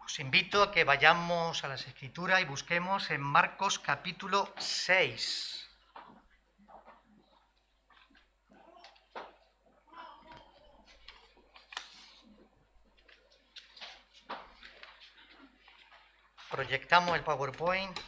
Os invito a que vayamos a las Escrituras y busquemos en Marcos capítulo 6. Proyectamos el PowerPoint.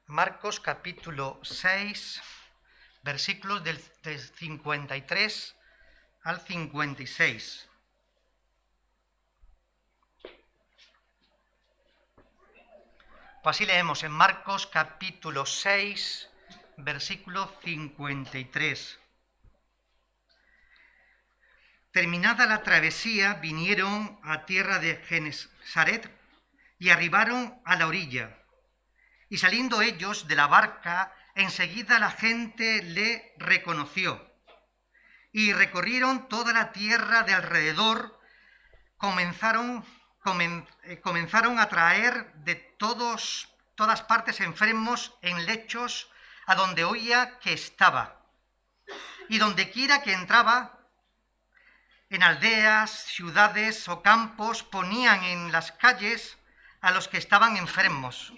Marcos capítulo 6, versículos del 53 al 56. Pues así leemos en Marcos capítulo 6, versículo 53. Terminada la travesía, vinieron a tierra de Genesaret y arribaron a la orilla. Y saliendo ellos de la barca, enseguida la gente le reconoció. Y recorrieron toda la tierra de alrededor, comenzaron a traer de todas partes enfermos en lechos a donde oía que estaba. Y donde quiera que entraba, en aldeas, ciudades o campos, ponían en las calles a los que estaban enfermos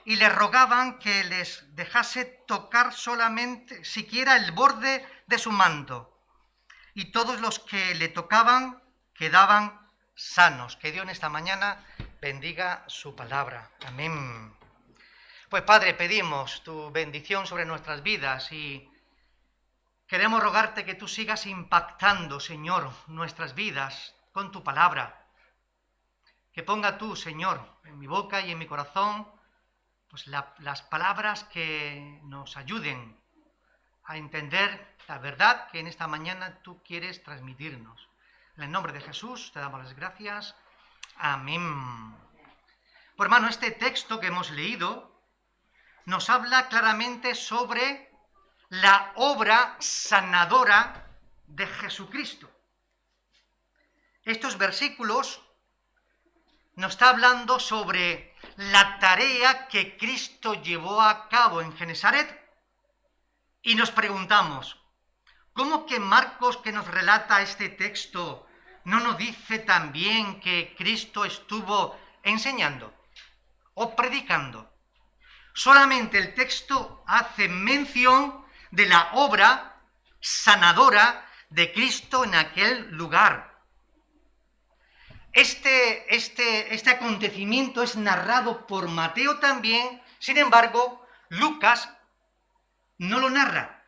y le rogaban que les dejase tocar solamente, siquiera el borde de su manto. Y todos los que le tocaban quedaban sanos. Que Dios en esta mañana bendiga su palabra. Amén. Pues Padre, pedimos tu bendición sobre nuestras vidas y queremos rogarte que tú sigas impactando, Señor, nuestras vidas con tu palabra. Que ponga tú, Señor, en mi boca y en mi corazón, pues las palabras que nos ayuden a entender la verdad que en esta mañana tú quieres transmitirnos. En el nombre de Jesús te damos las gracias. Amén. Pues hermano, este texto que hemos leído nos habla claramente sobre la obra sanadora de Jesucristo. Estos versículos nos está hablando sobre la tarea que Cristo llevó a cabo en Genesaret y nos preguntamos, ¿cómo que Marcos, que nos relata este texto, no nos dice también que Cristo estuvo enseñando o predicando? Solamente el texto hace mención de la obra sanadora de Cristo en aquel lugar. Este acontecimiento es narrado por Mateo también, sin embargo, Lucas no lo narra.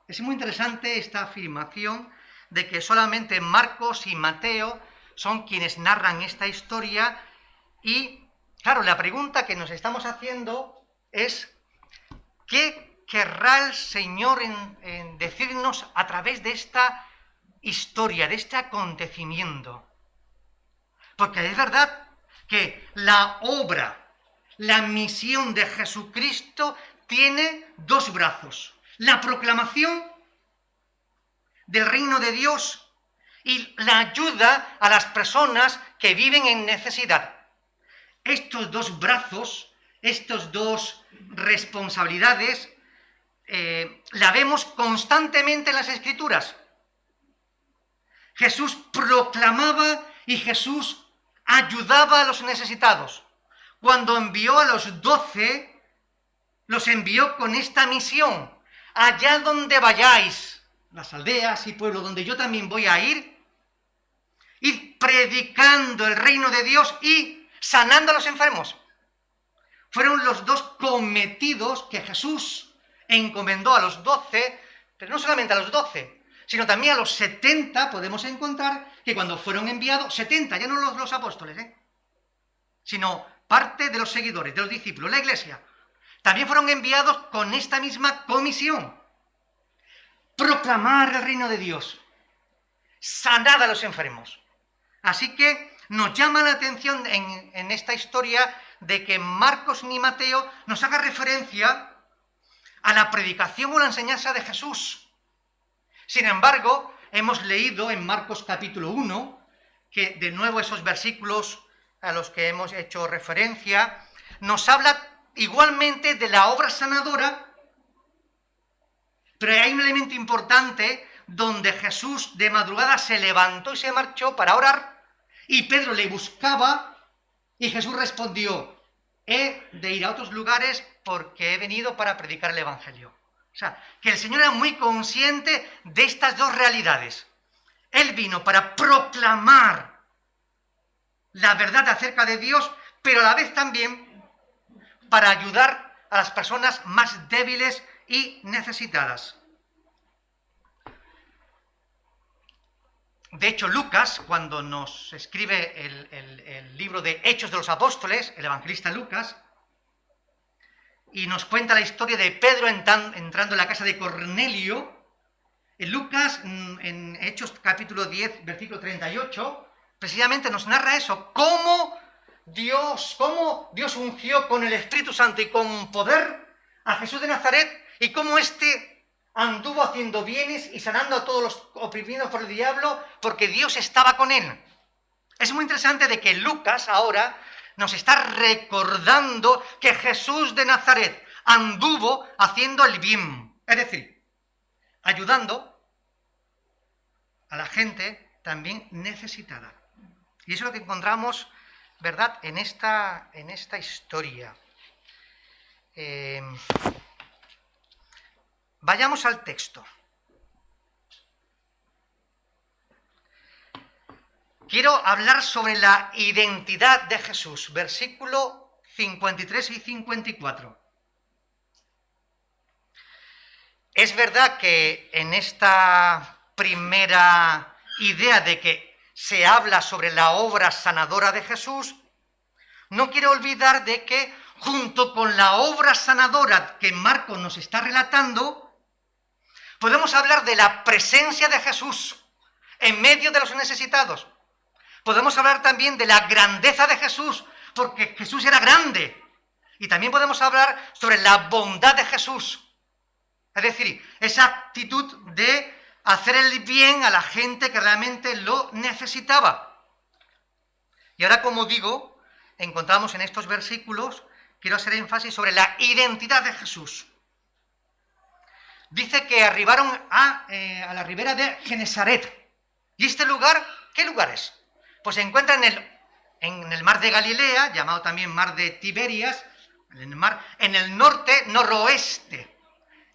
Es muy interesante esta afirmación de que solamente Marcos y Mateo son quienes narran esta historia y, claro, la pregunta que nos estamos haciendo es ¿qué querrá el Señor en decirnos a través de esta historia, de este acontecimiento? Porque es verdad que la obra, la misión de Jesucristo tiene dos brazos. La proclamación del reino de Dios y la ayuda a las personas que viven en necesidad. Estos dos brazos, estas dos responsabilidades, la vemos constantemente en las Escrituras. Jesús proclamaba y Jesús ayudaba a los necesitados. Cuando envió a los 12, los envió con esta misión. Allá donde vayáis, las aldeas y pueblos donde yo también voy a ir predicando el reino de Dios y sanando a los enfermos. Fueron los dos cometidos que Jesús encomendó a los 12, pero no solamente a los 12, sino también a los 70, podemos encontrar que cuando fueron enviados, 70, ya no los apóstoles, sino parte de los seguidores, de los discípulos, la iglesia, también fueron enviados con esta misma comisión: proclamar el reino de Dios, sanar a los enfermos. Así que nos llama la atención en esta historia de que Marcos ni Mateo nos haga referencia a la predicación o la enseñanza de Jesús. Sin embargo, hemos leído en Marcos capítulo 1, que de nuevo esos versículos a los que hemos hecho referencia, nos habla igualmente de la obra sanadora, pero hay un elemento importante donde Jesús de madrugada se levantó y se marchó para orar, y Pedro le buscaba, y Jesús respondió: he de ir a otros lugares porque he venido para predicar el Evangelio. O sea, que el Señor era muy consciente de estas dos realidades. Él vino para proclamar la verdad acerca de Dios, pero a la vez también para ayudar a las personas más débiles y necesitadas. De hecho, Lucas, cuando nos escribe el libro de Hechos de los Apóstoles, el evangelista Lucas, y nos cuenta la historia de Pedro entrando en la casa de Cornelio, en Lucas, en Hechos capítulo 10, versículo 38, precisamente nos narra eso: cómo Dios ungió con el Espíritu Santo y con poder a Jesús de Nazaret, y cómo éste anduvo haciendo bienes y sanando a todos los oprimidos por el diablo, porque Dios estaba con él. Es muy interesante de que Lucas ahora nos está recordando que Jesús de Nazaret anduvo haciendo el bien, es decir, ayudando a la gente también necesitada. Y eso es lo que encontramos, ¿verdad?, en esta historia. Vayamos al texto. Quiero hablar sobre la identidad de Jesús, versículo 53 y 54. Es verdad que en esta primera idea de que se habla sobre la obra sanadora de Jesús, no quiero olvidar de que junto con la obra sanadora que Marcos nos está relatando, podemos hablar de la presencia de Jesús en medio de los necesitados. Podemos hablar también de la grandeza de Jesús, porque Jesús era grande. Y también podemos hablar sobre la bondad de Jesús. Es decir, esa actitud de hacer el bien a la gente que realmente lo necesitaba. Y ahora, como digo, encontramos en estos versículos, quiero hacer énfasis sobre la identidad de Jesús. Dice que arribaron a la ribera de Genesaret. ¿Y este lugar, qué lugar es? Pues se encuentra en el mar de Galilea, llamado también mar de Tiberias, en el norte, noroeste.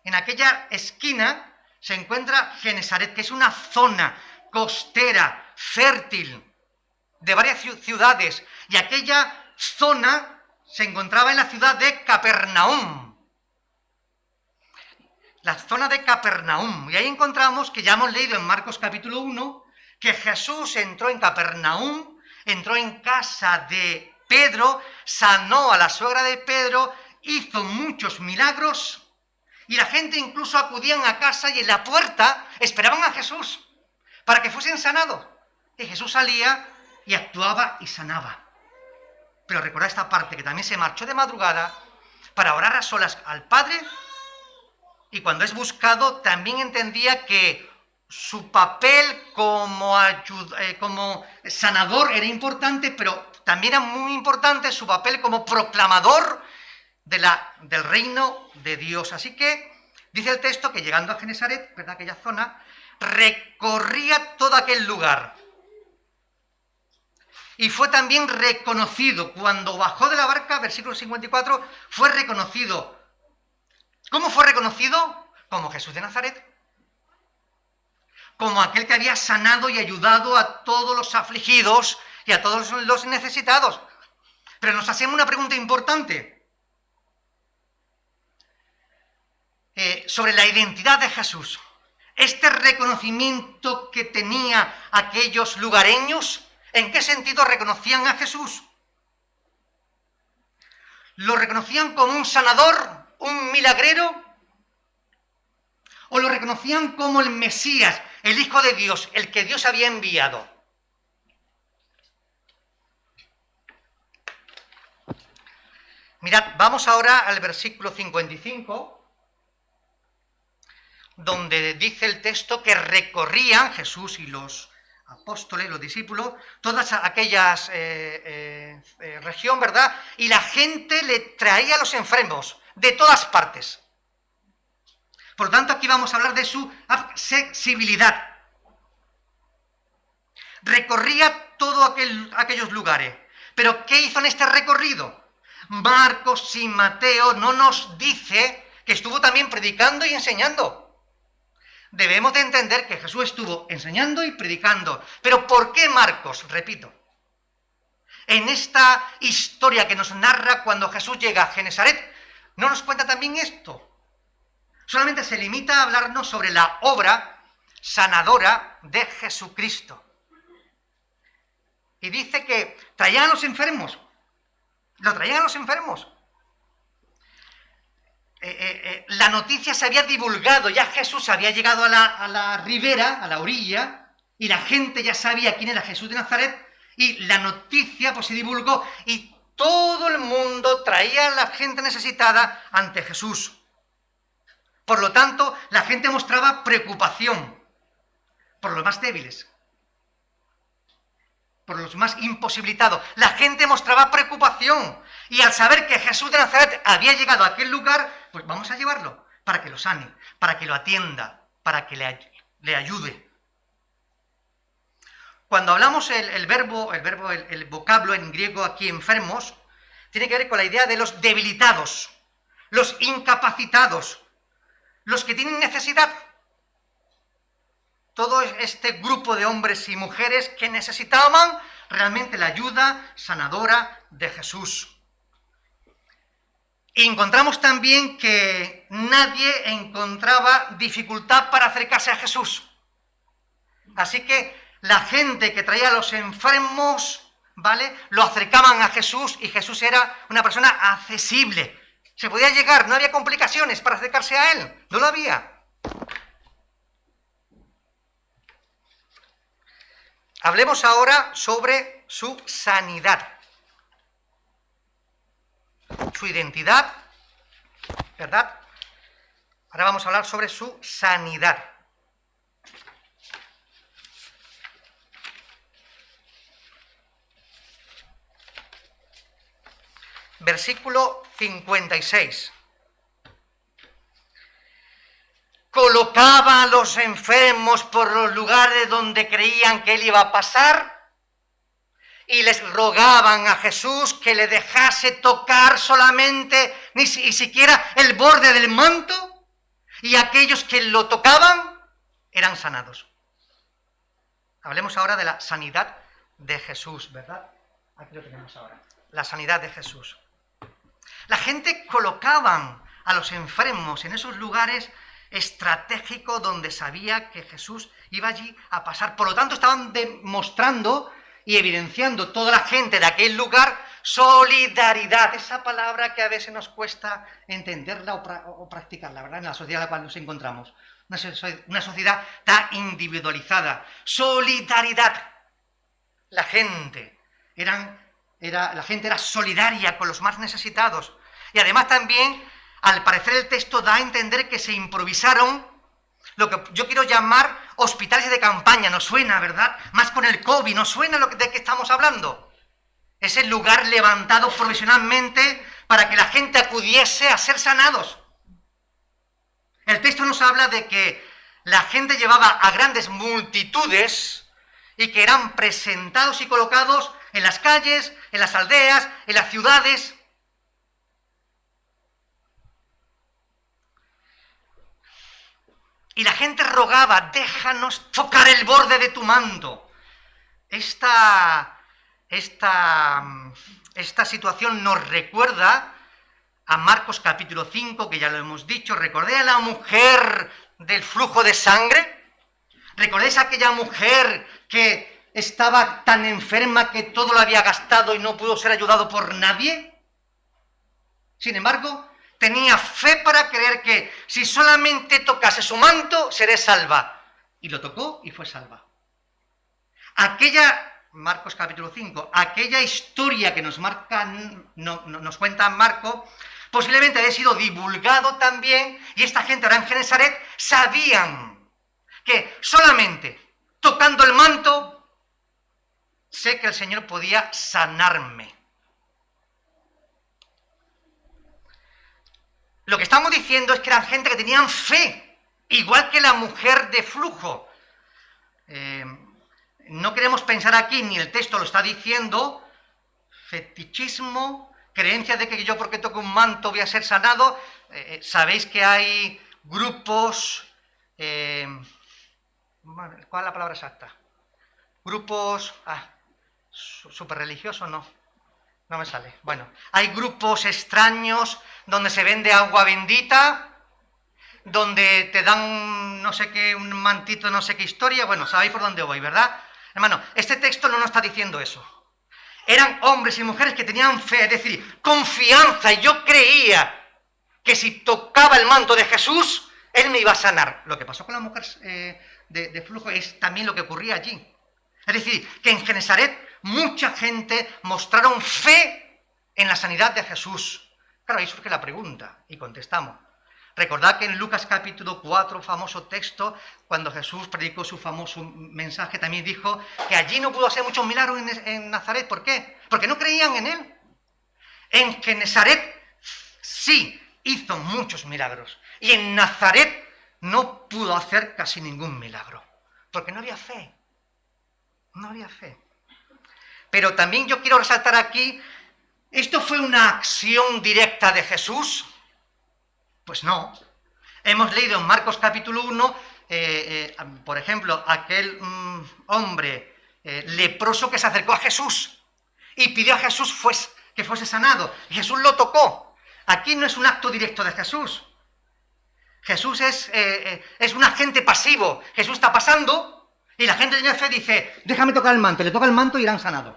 En aquella esquina se encuentra Genesaret, que es una zona costera, fértil, de varias ciudades. Y aquella zona se encontraba en la ciudad de Capernaum. La zona de Capernaum. Y ahí encontramos, que ya hemos leído en Marcos capítulo 1, que Jesús entró en Capernaum, entró en casa de Pedro, sanó a la suegra de Pedro, hizo muchos milagros, y la gente incluso acudían a casa y en la puerta esperaban a Jesús para que fuesen sanados. Y Jesús salía y actuaba y sanaba. Pero recordad esta parte, que también se marchó de madrugada para orar a solas al Padre, y cuando es buscado también entendía que su papel como sanador era importante, pero también era muy importante su papel como proclamador del reino de Dios. Así que dice el texto que llegando a Genesaret, ¿verdad?, aquella zona, recorría todo aquel lugar. Y fue también reconocido. Cuando bajó de la barca, versículo 54, fue reconocido. ¿Cómo fue reconocido? Como Jesús de Nazaret. Como aquel que había sanado y ayudado a todos los afligidos y a todos los necesitados. Pero nos hacemos una pregunta importante sobre la identidad de Jesús. Este reconocimiento que tenía aquellos lugareños, ¿en qué sentido reconocían a Jesús? ¿Lo reconocían como un sanador, un milagrero? ¿O lo reconocían como el Mesías, el Hijo de Dios, el que Dios había enviado? Mirad, vamos ahora al versículo 55, donde dice el texto que recorrían Jesús y los apóstoles, los discípulos, todas aquellas región, ¿verdad? Y la gente le traía a los enfermos de todas partes. Por lo tanto, aquí vamos a hablar de su accesibilidad. Recorría todos aquellos lugares. ¿Pero qué hizo en este recorrido? Marcos y Mateo no nos dice que estuvo también predicando y enseñando. Debemos de entender que Jesús estuvo enseñando y predicando. ¿Pero por qué Marcos? Repito. En esta historia que nos narra cuando Jesús llega a Genesaret, ¿no nos cuenta también esto? Solamente se limita a hablarnos sobre la obra sanadora de Jesucristo. Y dice que traían a los enfermos. Lo traían a los enfermos. La noticia se había divulgado, ya Jesús había llegado a la ribera, a la orilla, y la gente ya sabía quién era Jesús de Nazaret, y la noticia pues se divulgó, y todo el mundo traía a la gente necesitada ante Jesús. Por lo tanto, la gente mostraba preocupación por los más débiles, por los más imposibilitados. La gente mostraba preocupación. Y al saber que Jesús de Nazaret había llegado a aquel lugar, pues vamos a llevarlo para que lo sane, para que lo atienda, para que le ayude. Cuando hablamos el vocablo en griego aquí, enfermos, tiene que ver con la idea de los debilitados, los incapacitados, los que tienen necesidad. Todo este grupo de hombres y mujeres que necesitaban realmente la ayuda sanadora de Jesús. Y encontramos también que nadie encontraba dificultad para acercarse a Jesús. Así que la gente que traía a los enfermos, ¿vale?, lo acercaban a Jesús, y Jesús era una persona accesible. Se podía llegar, no había complicaciones para acercarse a él, no lo había. Hablemos ahora sobre su sanidad, su identidad, ¿verdad? Ahora vamos a hablar sobre su sanidad. Versículo 56. Colocaba a los enfermos por los lugares donde creían que él iba a pasar y les rogaban a Jesús que le dejase tocar solamente ni siquiera el borde del manto, y aquellos que lo tocaban eran sanados. Hablemos ahora de la sanidad de Jesús, ¿verdad? Aquí lo tenemos ahora. La sanidad de Jesús. La gente colocaban a los enfermos en esos lugares estratégico donde sabía que Jesús iba allí a pasar. Por lo tanto, estaban demostrando y evidenciando toda la gente de aquel lugar solidaridad, esa palabra que a veces nos cuesta entenderla o practicarla, ¿verdad?, en la sociedad en la cual nos encontramos. Una sociedad tan individualizada. Solidaridad. La gente era solidaria con los más necesitados. Y además también, al parecer, el texto da a entender que se improvisaron lo que yo quiero llamar hospitales de campaña. ¿Nos suena, verdad? Más con el COVID, ¿nos suena de qué estamos hablando? Ese lugar levantado provisionalmente para que la gente acudiese a ser sanados. El texto nos habla de que la gente llevaba a grandes multitudes y que eran presentados y colocados en las calles, en las aldeas, en las ciudades. Y la gente rogaba: déjanos tocar el borde de tu manto. Esta situación nos recuerda a Marcos capítulo 5, que ya lo hemos dicho. ¿Recordé a la mujer del flujo de sangre? ¿Recordáis a aquella mujer que estaba tan enferma que todo lo había gastado y no pudo ser ayudado por nadie? Sin embargo, tenía fe para creer que si solamente tocase su manto, seré salva. Y lo tocó y fue salva. Marcos capítulo 5, aquella historia que nos cuenta Marco, posiblemente haya sido divulgado también, y esta gente ahora en Genesaret sabían que solamente tocando el manto, sé que el Señor podía sanarme. Lo que estamos diciendo es que eran gente que tenían fe, igual que la mujer de flujo. No queremos pensar aquí, ni el texto lo está diciendo, fetichismo, creencia de que yo porque toco un manto voy a ser sanado. Sabéis que hay grupos, ¿cuál es la palabra exacta? Grupos, súper religiosos, no me sale. Bueno, hay grupos extraños donde se vende agua bendita, donde te dan no sé qué, un mantito, no sé qué historia. Bueno, sabéis por dónde voy, ¿verdad? Hermano, este texto no nos está diciendo eso. Eran hombres y mujeres que tenían fe, es decir, confianza, y yo creía que si tocaba el manto de Jesús, Él me iba a sanar. Lo que pasó con la mujer de flujo es también lo que ocurría allí. Es decir, que en Genesaret mucha gente mostraron fe en la sanidad de Jesús. Claro, ahí surge la pregunta y contestamos. Recordad que en Lucas capítulo 4, famoso texto, cuando Jesús predicó su famoso mensaje, también dijo que allí no pudo hacer muchos milagros en Nazaret. ¿Por qué? Porque no creían en Él. En Genesaret sí hizo muchos milagros. Y en Nazaret no pudo hacer casi ningún milagro. Porque no había fe. No había fe. Pero también yo quiero resaltar aquí, ¿esto fue una acción directa de Jesús? Pues no. Hemos leído en Marcos capítulo 1, por ejemplo, aquel hombre leproso que se acercó a Jesús y pidió a Jesús que fuese sanado. Y Jesús lo tocó. Aquí no es un acto directo de Jesús. Jesús es un agente pasivo. Jesús está pasando y la gente de fe dice, déjame tocar el manto. Le toca el manto y irán sanados.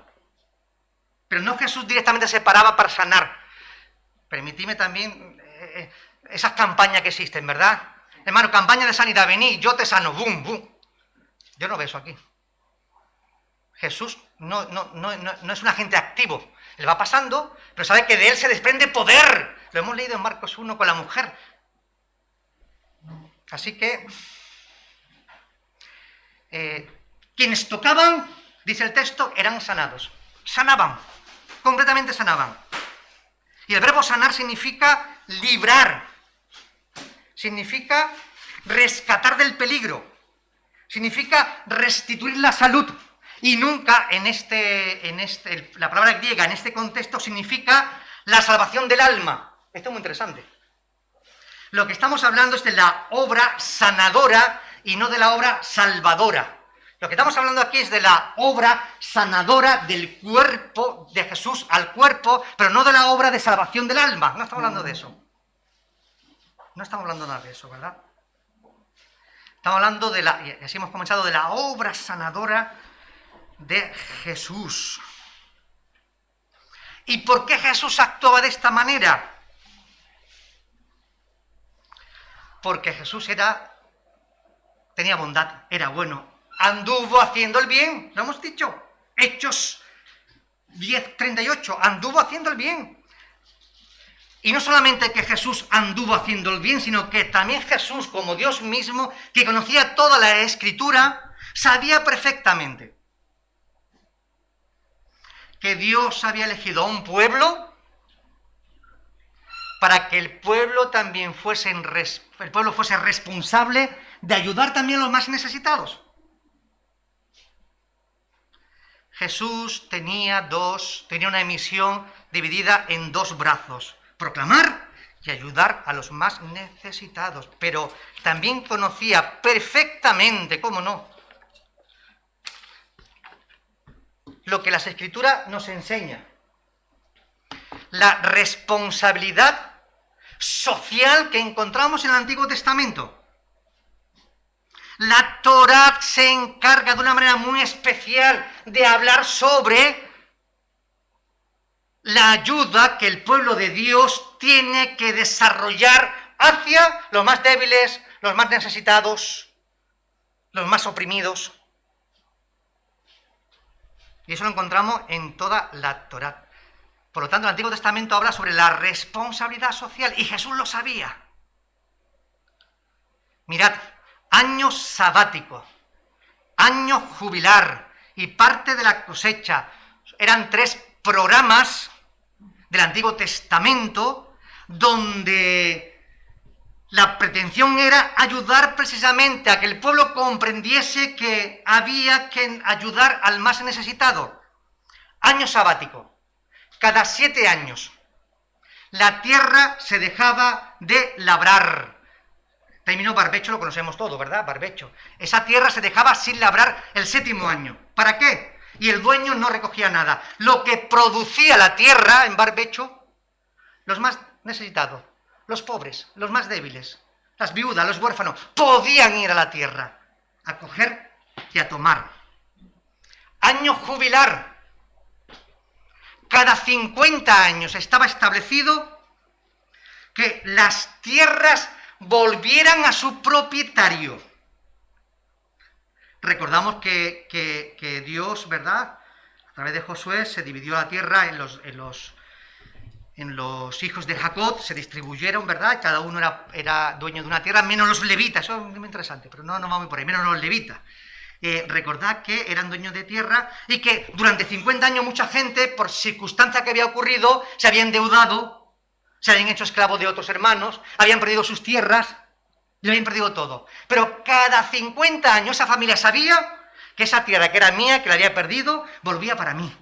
Pero no Jesús directamente se paraba para sanar. Permitidme también esas campañas que existen, ¿verdad? Hermano, campaña de sanidad, vení, yo te sano, bum, bum. Yo no veo eso aquí. Jesús no es un agente activo. Él va pasando, pero sabe que de él se desprende poder. Lo hemos leído en Marcos 1 con la mujer. Así que, quienes tocaban, dice el texto, eran sanados. Sanaban, completamente sanaban. Y el verbo sanar significa librar. Significa rescatar del peligro, significa restituir la salud. Y nunca la palabra griega en este contexto significa la salvación del alma. Esto es muy interesante. Lo que estamos hablando es de la obra sanadora y no de la obra salvadora. Lo que estamos hablando aquí es de la obra sanadora del cuerpo de Jesús al cuerpo, pero no de la obra de salvación del alma. No estamos hablando de eso. No estamos hablando nada de eso, ¿verdad? Estamos hablando y así hemos comenzado, de la obra sanadora de Jesús. ¿Y por qué Jesús actuaba de esta manera? Porque Jesús tenía bondad, era bueno, anduvo haciendo el bien, lo hemos dicho, Hechos 10:38, anduvo haciendo el bien. Y no solamente que Jesús anduvo haciendo el bien, sino que también Jesús, como Dios mismo, que conocía toda la Escritura, sabía perfectamente que Dios había elegido a un pueblo para que el pueblo también fuese responsable de ayudar también a los más necesitados. Jesús tenía una misión dividida en dos brazos: proclamar y ayudar a los más necesitados. Pero también conocía perfectamente, cómo no, lo que las Escrituras nos enseñan: la responsabilidad social que encontramos en el Antiguo Testamento. La Torá se encarga de una manera muy especial de hablar sobre la ayuda que el pueblo de Dios tiene que desarrollar hacia los más débiles, los más necesitados, los más oprimidos. Y eso lo encontramos en toda la Torá. Por lo tanto, el Antiguo Testamento habla sobre la responsabilidad social, y Jesús lo sabía. Mirad, año sabático, año jubilar y parte de la cosecha, eran 3 programas del Antiguo Testamento donde la pretensión era ayudar precisamente a que el pueblo comprendiese que había que ayudar al más necesitado. Año sabático. Cada 7 años la tierra se dejaba de labrar. Término barbecho lo conocemos todo, ¿verdad? Barbecho. Esa tierra se dejaba sin labrar el 7º año. ¿Para qué? Y el dueño no recogía nada. Lo que producía la tierra en barbecho, los más necesitados, los pobres, los más débiles, las viudas, los huérfanos, podían ir a la tierra a coger y a tomar. Año jubilar. Cada 50 años estaba establecido que las tierras volvieran a su propietario. Recordamos que Dios, ¿verdad?, a través de Josué se dividió la tierra en los hijos de Jacob, se distribuyeron, ¿verdad? Cada uno era dueño de una tierra, menos los levitas. Eso es muy interesante, pero no vamos por ahí, menos los levitas. Recordad que eran dueños de tierra y que durante 50 años mucha gente, por circunstancia que había ocurrido, se había endeudado, se habían hecho esclavos de otros hermanos, habían perdido sus tierras, y lo habían perdido todo. Pero cada 50 años esa familia sabía que esa tierra que era mía, que la había perdido, volvía para mí.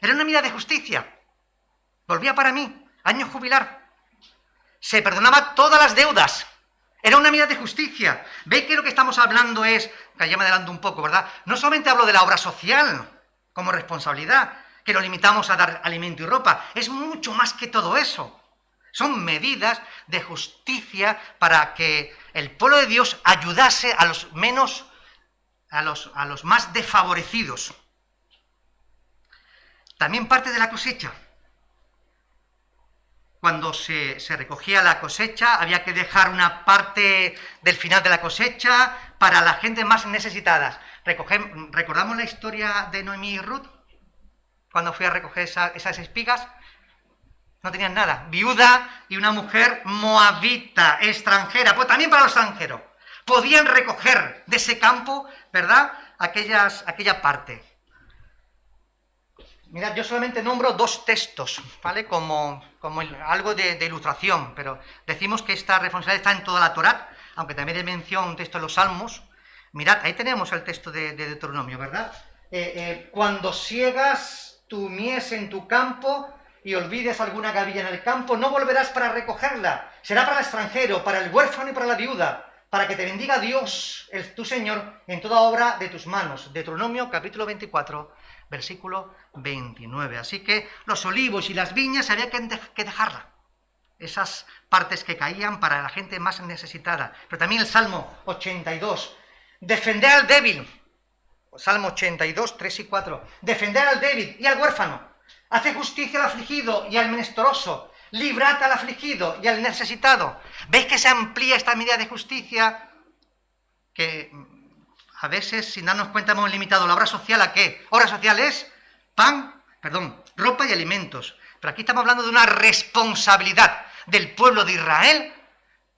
Era una medida de justicia. Volvía para mí. Año jubilar. Se perdonaba todas las deudas. Era una medida de justicia. ¿Veis que lo que estamos hablando es, que ya me adelanto un poco, ¿verdad? No solamente hablo de la obra social como responsabilidad, que lo limitamos a dar alimento y ropa. Es mucho más que todo eso. Son medidas de justicia para que el pueblo de Dios ayudase a los menos, a los más desfavorecidos. También parte de la cosecha. Cuando se recogía la cosecha, había que dejar una parte del final de la cosecha para la gente más necesitada. ¿Recordamos la historia de Noemí y Ruth? Cuando fui a recoger esas espigas. No tenían nada. Viuda y una mujer moabita, extranjera, pues también para los extranjeros. Podían recoger de ese campo, ¿verdad?, aquella parte. Mirad, yo solamente nombro 2 textos, ¿vale?, como algo de ilustración, pero decimos que esta responsabilidad está en toda la Torá, aunque también hay mención un texto de los Salmos. Mirad, ahí tenemos el texto de Deuteronomio, ¿verdad? Cuando siegas tu mies en tu campo y olvides alguna gavilla en el campo, no volverás para recogerla. Será para el extranjero, para el huérfano y para la viuda, para que te bendiga Dios, tu Señor, en toda obra de tus manos. Deuteronomio capítulo 24, versículo 29. Así que los olivos y las viñas había que dejarla. Esas partes que caían para la gente más necesitada. Pero también el Salmo 82. Defender al débil. Salmo 82, 3 y 4. Defender al débil y al huérfano. Hace justicia al afligido y al menesteroso. Librad al afligido y al necesitado. ¿Veis que se amplía esta medida de justicia? Que a veces, sin darnos cuenta, hemos limitado la obra social ¿a qué? Obra social es ropa y alimentos. Pero aquí estamos hablando de una responsabilidad del pueblo de Israel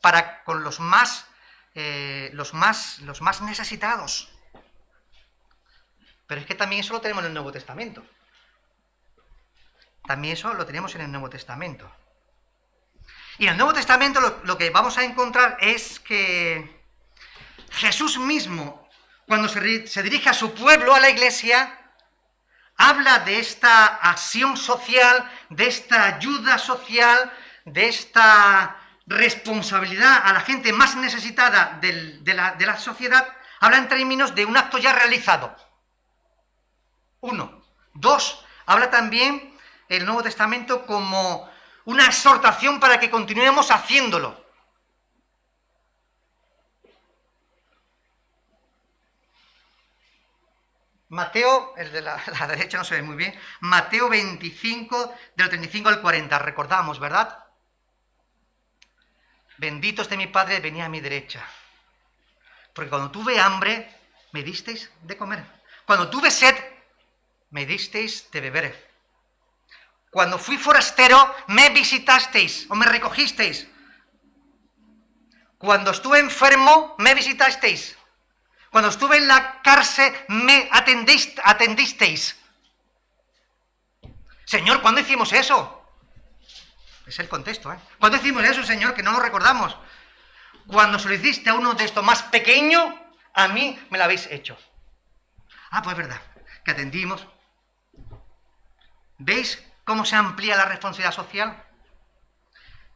para con los más necesitados. Pero es que también eso lo tenemos en el Nuevo Testamento. También eso lo tenemos en el Nuevo Testamento. Y en el Nuevo Testamento lo que vamos a encontrar es que Jesús mismo, cuando se dirige a su pueblo, a la iglesia, habla de esta acción social, de esta ayuda social, de esta responsabilidad a la gente más necesitada de la sociedad. Habla en términos de un acto ya realizado. 1. 2. Habla también el Nuevo Testamento como una exhortación para que continuemos haciéndolo. Mateo, el de la derecha no se ve muy bien, Mateo 25, del 35 al 40, recordamos, ¿verdad? Benditos de mi Padre, venid a mi derecha. Porque cuando tuve hambre, me disteis de comer. Cuando tuve sed, me disteis de beber. Cuando fui forastero, me visitasteis o me recogisteis. Cuando estuve enfermo, me visitasteis. Cuando estuve en la cárcel, me atendisteis. Señor, ¿cuándo hicimos eso? Es el contexto, ¿eh? ¿Cuándo hicimos eso, Señor? Que no lo recordamos. Cuando se lo hiciste a uno de estos más pequeños, a mí me lo habéis hecho. Ah, pues es verdad, que atendimos. ¿Veis cómo se amplía la responsabilidad social?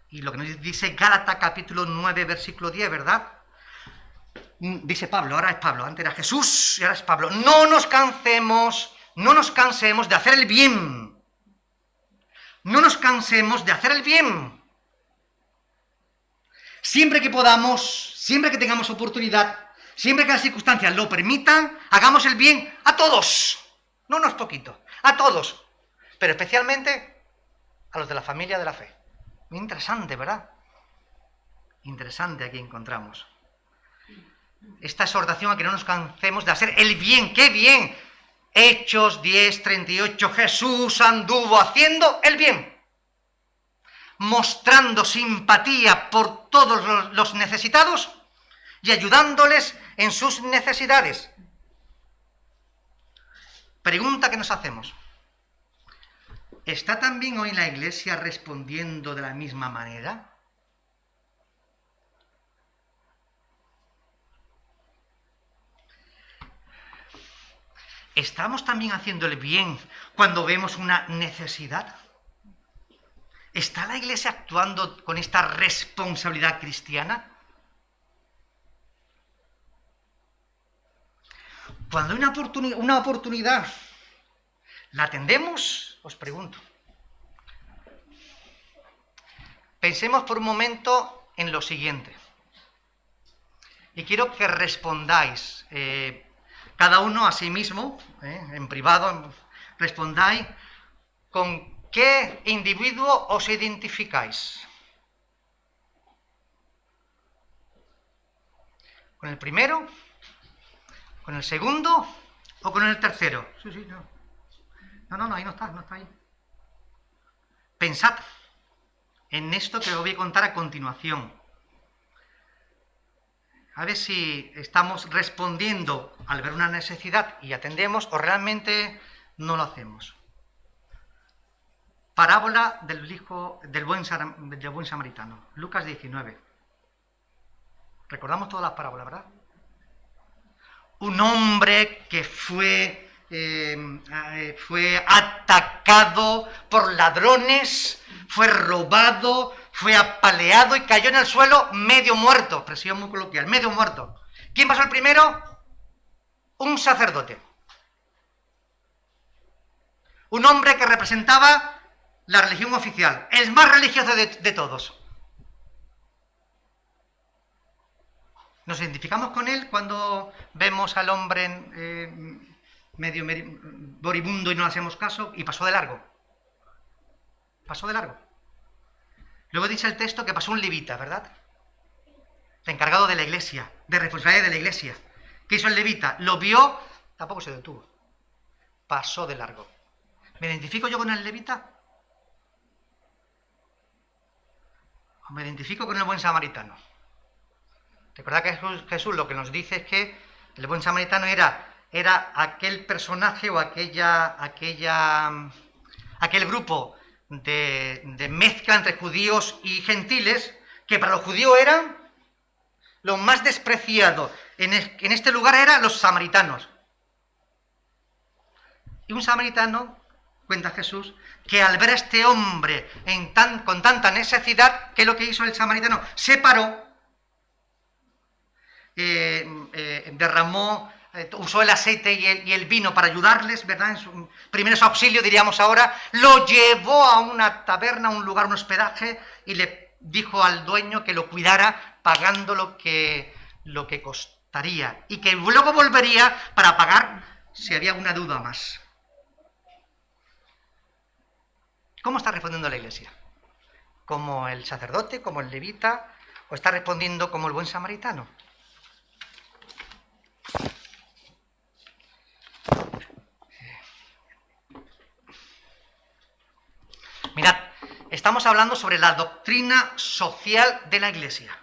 Y lo que nos dice Gálatas capítulo 9, versículo 10, ¿verdad? Dice Pablo, ahora es Pablo, antes era Jesús y ahora es Pablo. No nos cansemos de hacer el bien. No nos cansemos de hacer el bien. Siempre que podamos, siempre que tengamos oportunidad, siempre que las circunstancias lo permitan, hagamos el bien a todos. No unos poquitos, a todos. Pero especialmente a los de la familia de la fe. Muy interesante, ¿verdad? Interesante aquí encontramos esta exhortación a que no nos cansemos de hacer el bien. ¡Qué bien! Hechos 10, 38, Jesús anduvo haciendo el bien, mostrando simpatía por todos los necesitados y ayudándoles en sus necesidades. Pregunta que nos hacemos: ¿está también hoy la Iglesia respondiendo de la misma manera? ¿Estamos también haciendo el bien cuando vemos una necesidad? ¿Está la Iglesia actuando con esta responsabilidad cristiana? Cuando hay una oportunidad, ¿la atendemos? Os pregunto. Pensemos por un momento en lo siguiente. Y quiero que respondáis, cada uno a sí mismo, en privado, respondáis con qué individuo os identificáis. ¿Con el primero? ¿Con el segundo? ¿O con el tercero? Sí, no. No, ahí no está ahí. Pensad en esto que os voy a contar a continuación. A ver si estamos respondiendo al ver una necesidad y atendemos, o realmente no lo hacemos. Parábola del buen samaritano, Lucas 19. Recordamos todas las parábolas, ¿verdad? Un hombre que fue atacado por ladrones, fue robado, fue apaleado y cayó en el suelo medio muerto. Expresión muy coloquial, medio muerto. ¿Quién pasó el primero? Un sacerdote. Un hombre que representaba la religión oficial, el más religioso de todos. ¿Nos identificamos con él cuando vemos al hombre medio moribundo y no le hacemos caso? Y pasó de largo. Pasó de largo. Luego dice el texto que pasó un levita, ¿verdad? El encargado de la iglesia, de responsabilidad de la iglesia. ¿Qué hizo el levita? Lo vio, tampoco se detuvo. Pasó de largo. ¿Me identifico yo con el levita? ¿O me identifico con el buen samaritano? Recordad que Jesús lo que nos dice es que el buen samaritano era aquel personaje o aquel grupo de mezcla entre judíos y gentiles, que para los judíos eran lo más despreciado. En este lugar eran los samaritanos. Y un samaritano, cuenta Jesús, que al ver a este hombre con tanta necesidad, ¿qué es lo que hizo el samaritano? Se paró, derramó, usó el aceite y el vino para ayudarles, ¿verdad? En sus primeros auxilios, diríamos ahora, lo llevó a una taberna, a un lugar, un hospedaje, y le dijo al dueño que lo cuidara, pagando lo que costaría, y que luego volvería para pagar si había una duda más. ¿Cómo está respondiendo la Iglesia? ¿Como el sacerdote, como el levita, o está respondiendo como el buen samaritano? Mirad, estamos hablando sobre la doctrina social de la Iglesia.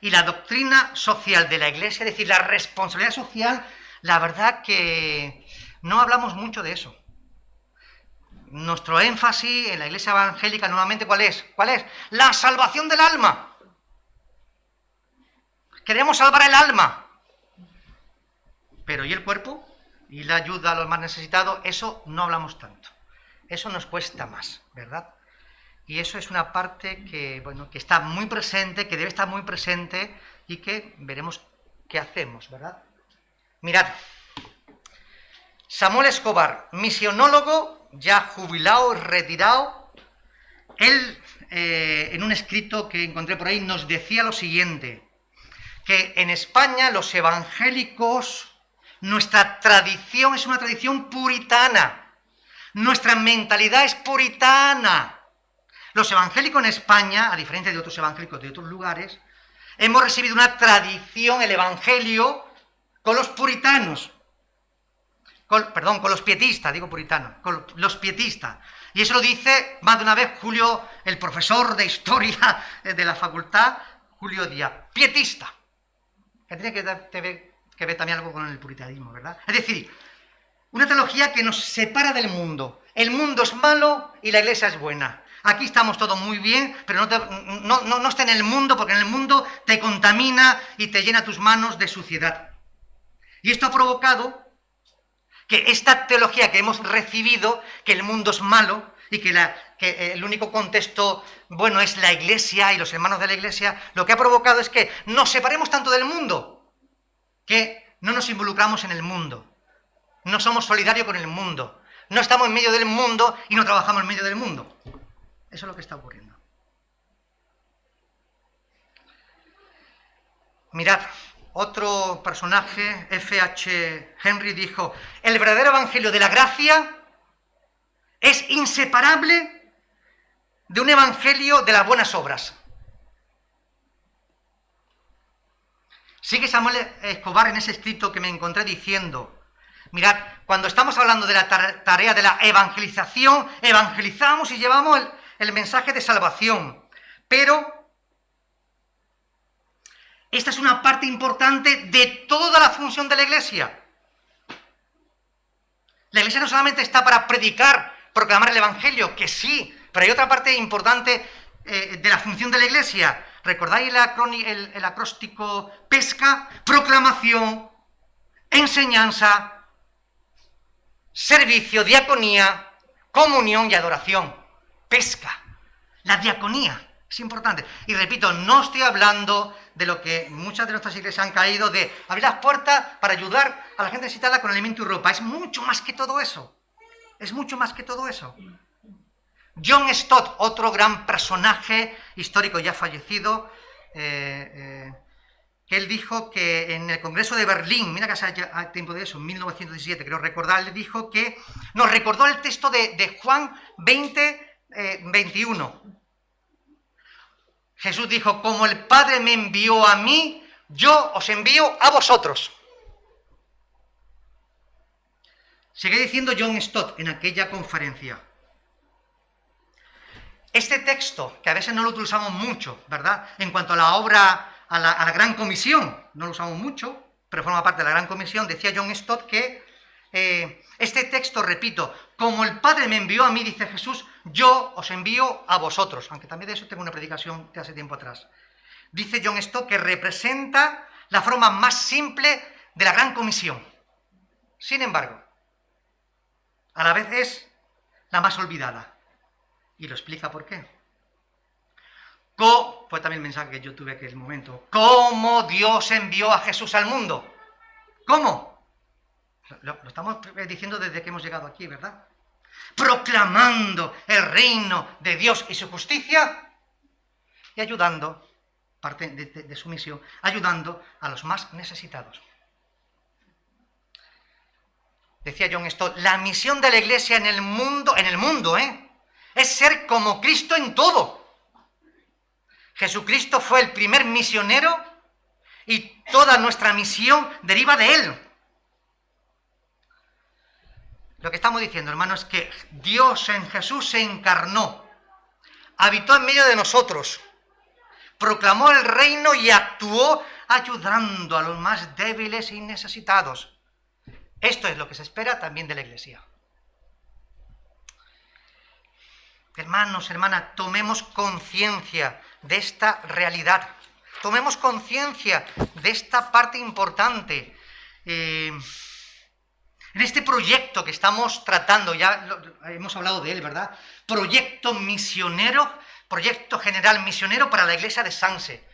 Y la doctrina social de la Iglesia, es decir, la responsabilidad social, la verdad que no hablamos mucho de eso. Nuestro énfasis en la Iglesia evangélica nuevamente, ¿cuál es? ¿Cuál es? La salvación del alma. Queremos salvar el alma. Pero ¿y el cuerpo? ¿Y la ayuda a los más necesitados? Eso no hablamos tanto. Eso nos cuesta más, ¿verdad? Y eso es una parte que, bueno, que está muy presente, que debe estar muy presente y que veremos qué hacemos, ¿verdad? Mirad, Samuel Escobar, misionólogo, ya jubilado, retirado, él, en un escrito que encontré por ahí, nos decía lo siguiente, que en España los evangélicos, nuestra tradición es una tradición puritana, nuestra mentalidad es puritana. Los evangélicos en España, a diferencia de otros evangélicos de otros lugares, hemos recibido una tradición, el evangelio, con los puritanos. Con los pietistas, digo puritanos, con los pietistas. Y eso lo dice más de una vez Julio, el profesor de historia de la facultad, Julio Díaz, pietista. Que tiene que ver también algo con el puritanismo, ¿verdad? Es decir, una teología que nos separa del mundo. El mundo es malo y la Iglesia es buena. Aquí estamos todos muy bien, pero no esté en el mundo, porque en el mundo te contamina y te llena tus manos de suciedad. Y esto ha provocado que esta teología que hemos recibido, que el mundo es malo y que el único contexto bueno es la Iglesia y los hermanos de la Iglesia, lo que ha provocado es que nos separemos tanto del mundo, que no nos involucramos en el mundo, no somos solidarios con el mundo, no estamos en medio del mundo y no trabajamos en medio del mundo. Eso es lo que está ocurriendo. Mirad, otro personaje, F.H. Henry, dijo, el verdadero evangelio de la gracia es inseparable de un evangelio de las buenas obras. Sigue Samuel Escobar en ese escrito que me encontré diciendo, mirad, cuando estamos hablando de la tarea de la evangelización, evangelizamos y llevamos el mensaje de salvación, pero esta es una parte importante de toda la función de la Iglesia. La Iglesia no solamente está para predicar, proclamar el Evangelio, que sí, pero hay otra parte importante de la función de la Iglesia. ¿Recordáis el acróstico pesca? Proclamación, enseñanza, servicio, diaconía, comunión y adoración. Pesca. La diaconía es importante. Y repito, no estoy hablando de lo que muchas de nuestras iglesias han caído, de abrir las puertas para ayudar a la gente necesitada con alimento y ropa. Es mucho más que todo eso. Es mucho más que todo eso. John Stott, otro gran personaje histórico ya fallecido, que él dijo que en el Congreso de Berlín, mira que hace tiempo de eso, en 1917, creo recordar, le dijo que nos recordó el texto de Juan 20:21. Jesús dijo, como el Padre me envió a mí, yo os envío a vosotros. Sigue diciendo John Stott en aquella conferencia. Este texto, que a veces no lo utilizamos mucho, ¿verdad? En cuanto a la obra, a la Gran Comisión, no lo usamos mucho, pero forma parte de la Gran Comisión, decía John Stott que este texto, repito, como el Padre me envió a mí, dice Jesús, yo os envío a vosotros, aunque también de eso tengo una predicación de hace tiempo atrás. Dice John Stott que representa la forma más simple de la Gran Comisión. Sin embargo, a la vez es la más olvidada. Y lo explica por qué. Fue también el mensaje que yo tuve en aquel momento. ¿Cómo Dios envió a Jesús al mundo? ¿Cómo? Lo estamos diciendo desde que hemos llegado aquí, ¿verdad? Proclamando el reino de Dios y su justicia y ayudando, parte de su misión, ayudando a los más necesitados. decía John Stott, la misión de la Iglesia en el mundo, es ser como Cristo en todo. Jesucristo fue el primer misionero y toda nuestra misión deriva de Él. Lo que estamos diciendo, hermanos, es que Dios en Jesús se encarnó, habitó en medio de nosotros, proclamó el reino y actuó ayudando a los más débiles y necesitados. Esto es lo que se espera también de la Iglesia. Hermanos, hermanas, tomemos conciencia de esta realidad. Tomemos conciencia de esta parte importante. En este proyecto que estamos tratando, ya hemos hablado de él, ¿verdad? Proyecto misionero, proyecto general misionero para la Iglesia de Sanse,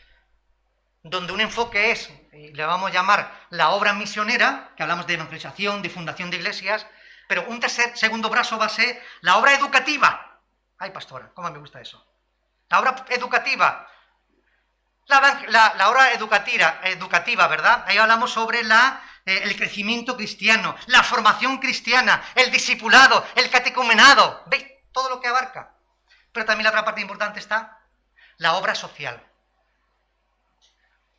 donde un enfoque es, le vamos a llamar la obra misionera, que hablamos de evangelización, de fundación de iglesias, pero un segundo brazo va a ser la obra educativa. Ay, pastora, cómo me gusta eso. La obra educativa. La obra educativa, ¿verdad? Ahí hablamos sobre el crecimiento cristiano, la formación cristiana, el discipulado, el catecumenado. ¿Veis? Todo lo que abarca. Pero también la otra parte importante está la obra social.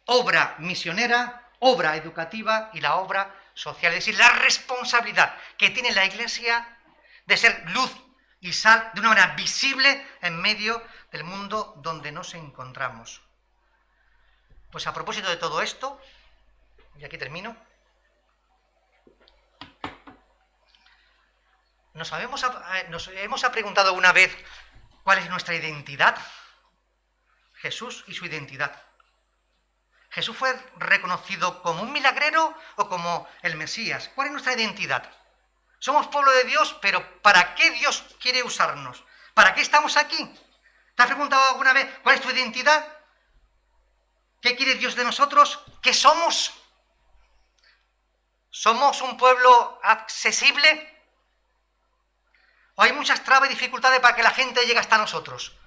Obra misionera, obra educativa y la obra social. Es decir, la responsabilidad que tiene la Iglesia de ser luz y sal de una manera visible en medio del mundo donde nos encontramos. Pues a propósito de todo esto, y aquí termino, nos hemos preguntado una vez cuál es nuestra identidad. Jesús y su identidad. ¿Jesús fue reconocido como un milagrero o como el Mesías? ¿Cuál es nuestra identidad? Somos pueblo de Dios, pero ¿para qué Dios quiere usarnos? ¿Para qué estamos aquí? ¿Te has preguntado alguna vez cuál es tu identidad? ¿Qué quiere Dios de nosotros? ¿Qué somos? ¿Somos un pueblo accesible? ¿O hay muchas trabas y dificultades para que la gente llegue hasta nosotros?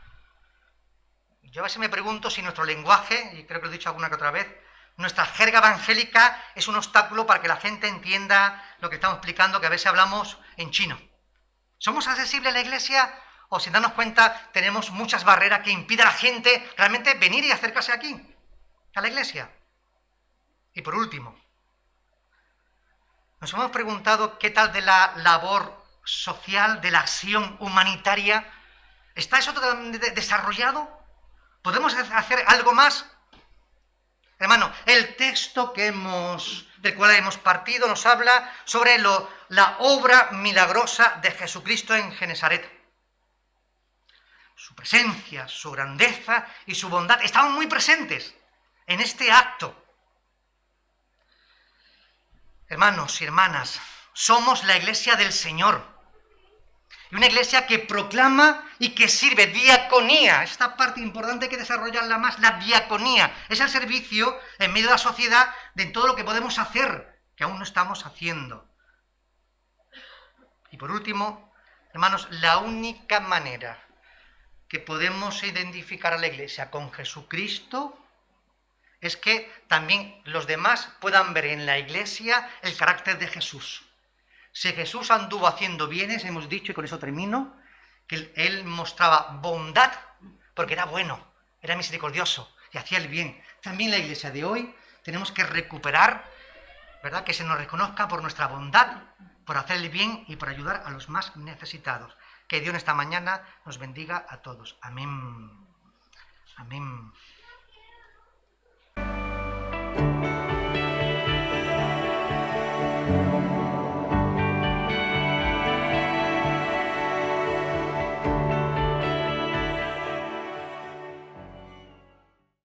Yo a veces me pregunto si nuestro lenguaje, y creo que lo he dicho alguna que otra vez, nuestra jerga evangélica es un obstáculo para que la gente entienda lo que estamos explicando, que a veces hablamos en chino. ¿Somos accesibles a la Iglesia o sin darnos cuenta tenemos muchas barreras que impiden a la gente realmente venir y acercarse aquí, a la Iglesia? Y por último, nos hemos preguntado qué tal de la labor social, de la acción humanitaria. ¿Está eso totalmente desarrollado? ¿Podemos hacer algo más? Hermano, el texto del cual hemos partido nos habla sobre la obra milagrosa de Jesucristo en Genesaret. Su presencia, su grandeza y su bondad estaban muy presentes en este acto. Hermanos y hermanas, somos la Iglesia del Señor. Y una iglesia que proclama y que sirve, diaconía. Esta parte importante hay que desarrollarla más, la diaconía. Es el servicio en medio de la sociedad de todo lo que podemos hacer, que aún no estamos haciendo. Y por último, hermanos, la única manera que podemos identificar a la iglesia con Jesucristo es que también los demás puedan ver en la iglesia el carácter de Jesús. Si Jesús anduvo haciendo bienes, hemos dicho, y con eso termino, que Él mostraba bondad porque era bueno, era misericordioso y hacía el bien. También la iglesia de hoy tenemos que recuperar, ¿verdad?, que se nos reconozca por nuestra bondad, por hacer el bien y por ayudar a los más necesitados. Que Dios en esta mañana nos bendiga a todos. Amén. Amén.